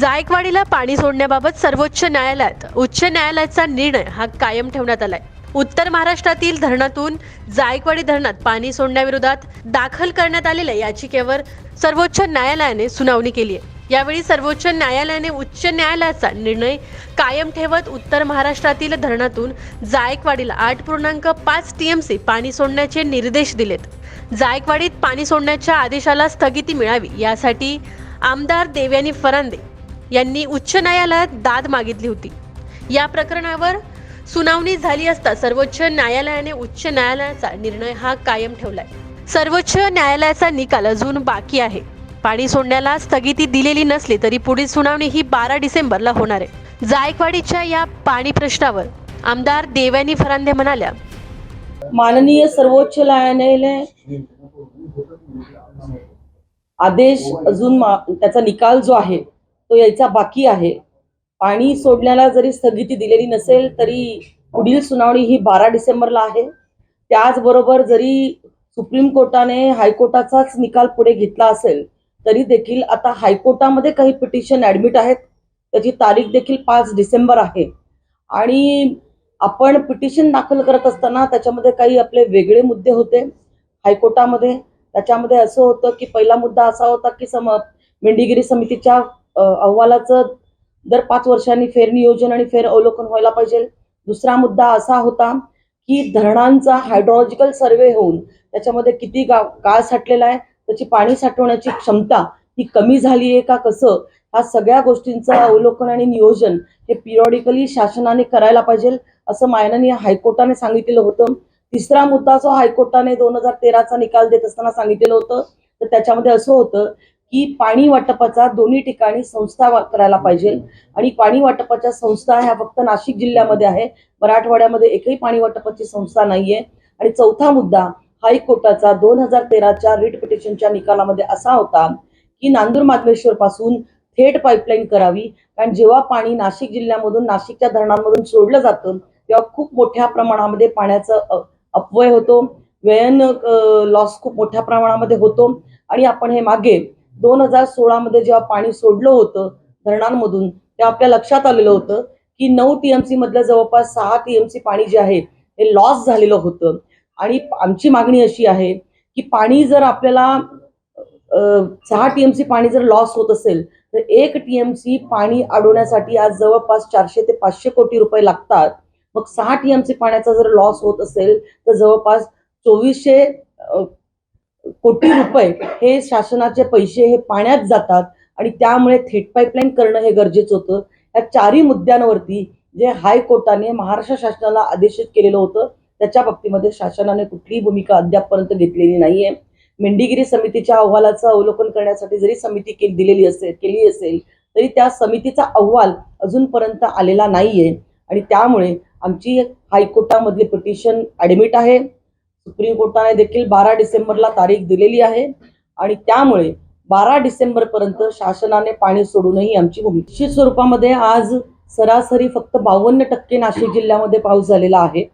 जायकवाडीला पाणी सोडण्याबाबत सर्वोच्च न्यायालयात उच्च न्यायालयाचा निर्णय हा कायम ठेवण्यात आलाय. उत्तर महाराष्ट्रातील धरणातून जायकवाडी धरणात पाणी सोडण्याविरोधात दाखल करण्यात आलेल्या याचिकेवर सर्वोच्च न्यायालयाने सुनावणी केली आहे. यावेळी सर्वोच्च न्यायालयाने उच्च न्यायालयाचा निर्णय कायम ठेवत उत्तर महाराष्ट्रातील धरणातून जायकवाडीला 8.5 TMC पाणी सोडण्याचे निर्देश दिलेत. जायकवाडीत पाणी सोडण्याच्या आदेशाला स्थगिती मिळावी यासाठी आमदार देवयानी फरांदे यांनी उच्च न्यायालयात दाद मागितली होती. या प्रकरणावर सुनावणी झाली असता सर्वोच्च न्यायालयाने उच्च न्यायालयाचा निर्णय हा कायम ठेवलाय. सर्वोच्च न्यायालयाचा निकाल अजून बाकी आहे. पाणी सोडण्याला स्थगिती दिलेली नसली तरी पुढील सुनावणी ही 12 डिसेंबरला होणार आहे. जायकवाडीच्या या पाणी प्रश्नावर आमदार देवयानी फरांदे म्हणाल्या, माननीय सर्वोच्च न्यायालयाने आदेश अजून त्याचा निकाल जो आहे तो यायचा बाकी आहे. पाणी सोडण्याला जरी स्थगिती दिलेली नसेल तरी पुढील सुनावणी ही 12 डिसेंबरला आहे. त्याचबरोबर जरी सुप्रीम कोर्टाने हायकोर्टाचाच निकाल पुढे घेतला असेल तरी देखील आता हायकोर्टामध्ये काही पिटिशन ऍडमिट आहेत. त्याची तारीख देखील 5 डिसेंबर आहे आणि आपण पिटिशन दाखल करत असताना त्याच्यामध्ये काही आपले वेगळे मुद्दे होते हायकोर्टामध्ये. त्याच्यामध्ये असं होतं की पहिला मुद्दा असा होता की मेंढीगिरी समितीच्या अहवालाचं दर 5 वर्षांनी फेरनियोजन आणि फेर अवलोकन व्हायला पाहिजे. दुसरा मुद्दा असा होता की धरणांचा हायड्रोलॉजिकल सर्वे होऊन त्याच्यामध्ये किती गाळ साठलेला आहे, त्याची पाणी साठवण्याची क्षमता ही कमी झाली आहे का कसं, ह्या सगळ्या गोष्टींचं अवलोकन आणि नियोजन हे पिरियॉडिकली शासनाने करायला पाहिजे असं माननीय हायकोर्टाने सांगितलेलं होतं. तिसरा मुद्दा जो हायकोर्टाने 2013चा निकाल देत असताना सांगितलेलं होतं तर त्याच्यामध्ये असं होतं की पाणी वाटपाचा दोन्ही ठिकाणी संस्था करायला पाहिजे आणि पाणी वाटपाच्या संस्था ह्या फक्त नाशिक जिल्ह्यामध्ये आहे, मराठवाड्यामध्ये एकही पाणी वाटपाची संस्था नाहीये. आणि चौथा मुद्दा हायकोर्टाचा 2013च्या रिट पिटिशनच्या निकालामध्ये असा होता की नांदूर माधवेश्वर पासून थेट पाईपलाईन करावी, कारण जेव्हा पाणी नाशिक जिल्ह्यामधून नाशिकच्या धरणांमधून सोडलं जातं तेव्हा खूप मोठ्या प्रमाणामध्ये पाण्याचा अपव्यय होतो, व्ययन लॉस खूप मोठ्या प्रमाणामध्ये होतो. आणि आपण हे मागे 2016 मध्ये जेव्हा पाणी सोडलं होतं धरणांमधून तेव्हा आपल्या लक्षात आलेलं होतं की 9 TMC मधलं जवळपास 6 TMC पाणी जे आहे हे लॉस झालेलं होतं. आणि आमची मागणी अशी आहे की पाणी जर आपल्याला 6 TMC पाणी जर लॉस होत असेल तर 1 TMC पाणी अडवण्यासाठी आज जवळपास 400 ते 500 कोटी रुपये लागतात. मग 6 TMC पाण्याचा जर लॉस होत असेल तर जवळपास 2400 कोटी रुपये हे शासनाचे पैसे हे पाण्यात जातात आणि त्यामुळे थेट पाईपलाईन करणं हे गरजेचं होतं. या चारही मुद्द्यांवरती जे हायकोर्टाने महाराष्ट्र शासनाला आदेशित केलेलं होतं त्याच्या बाबतीमध्ये शासनाने कुठलीही भूमिका अद्यापपर्यंत घेतलेली नाहीये. मेंढीगिरी समितीच्या अहवालाचं अवलोकन करण्यासाठी जरी समिती केली असेल तरी त्या समितीचा अहवाल अजूनपर्यंत आलेला नाहीये आणि त्यामुळे आमची हायकोर्टामधली पिटिशन ऍडमिट आहे. सुप्रीम कोर्टाने देखील 12 डिसेंबरला तारीख दिलेली आहे आणि त्यामुळे 12 डिसेंबर पर्यंत शासनाने पाणी सोडूनही आमची भूमिका. निश्चित स्वरूपामध्ये आज सरासरी फक्त 52% नाशिक जिल्ह्यामध्ये पाऊस झालेला आहे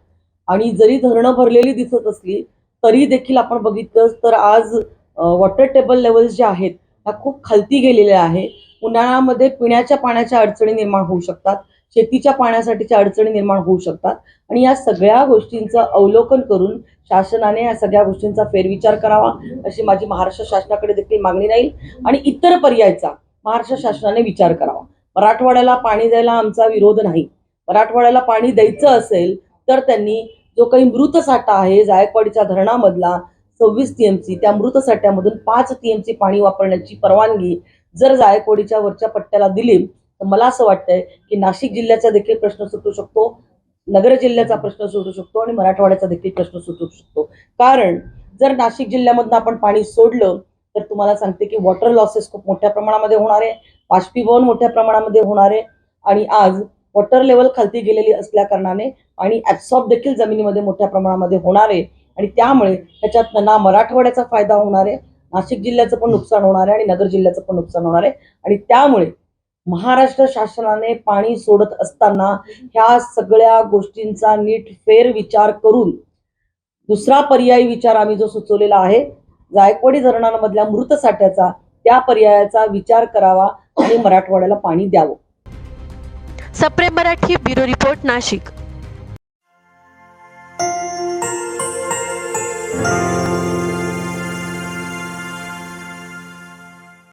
आणि जरी धरणं भरलेली दिसत असली तरी देखील आपण बघितलं तर आज वॉटर टेबल लेवल्स जे आहेत त्या खूप खालती गेलेल्या आहे. उन्हाळ्यामध्ये पिण्याच्या पाण्याच्या अडचणी निर्माण होऊ शकतात, शेतीच्या पाण्यासाठीच्या अडचणी निर्माण होऊ शकतात आणि या सगळ्या गोष्टींचं अवलोकन करून शासनाने या सगळ्या गोष्टींचा फेरविचार करावा अशी माझी महाराष्ट्र शासनाकडे देखील मागणी राहील. आणि इतर पर्यायाचा महाराष्ट्र शासनाने विचार करावा. मराठवाड्याला पाणी द्यायला आमचा विरोध नाही. मराठवाड्याला पाणी द्यायचं असेल तर त्यांनी जो काही मृत साठा आहे जायकवाडीच्या धरणामधला 26 TMC त्या मृत साठ्यामधून 5 TMC पाणी वापरण्याची परवानगी जर जायकवाडीच्या वरच्या पट्ट्याला दिली तर मला असं वाटतंय की नाशिक जिल्ह्याचा देखील प्रश्न सुटू शकतो, नगर जिल्ह्याचा प्रश्न सुटू शकतो आणि मराठवाड्याचा देखील प्रश्न सुटू शकतो. कारण जर नाशिक जिल्ह्यामधून आपण पाणी सोडलं तर तुम्हाला सांगते की वॉटर लॉसेस खूप मोठ्या प्रमाणामध्ये होणार आहे, बाष्पीभवन मोठ्या प्रमाणामध्ये होणार आहे आणि आज वॉटर लेवल खालती गेलेली असल्या कारणाने आणि ऍब्सॉर्ब देखील जमिनीमध्ये मोठ्या प्रमाणामध्ये होणार आहे आणि त्यामुळे त्याच्यात ना मराठवाड्याचा फायदा होणार आहे, नाशिक जिल्ह्याचं पण नुकसान होणार आहे आणि नगर जिल्ह्याचं पण नुकसान होणार आहे. आणि त्यामुळे महाराष्ट्र शासनाने पाणी सोडत असताना ह्या सगळ्या गोष्टींचा नीट फेर विचार करून दुसरा पर्यायी विचार आम्ही जो सुचवलेला आहे जायकवाडी धरणांमधल्या मृत साठ्याचा त्या पर्यायाचा विचार करावा आणि मराठवाड्याला पाणी द्यावं. सप्रेम मराठी ब्युरो रिपोर्ट नाशिक.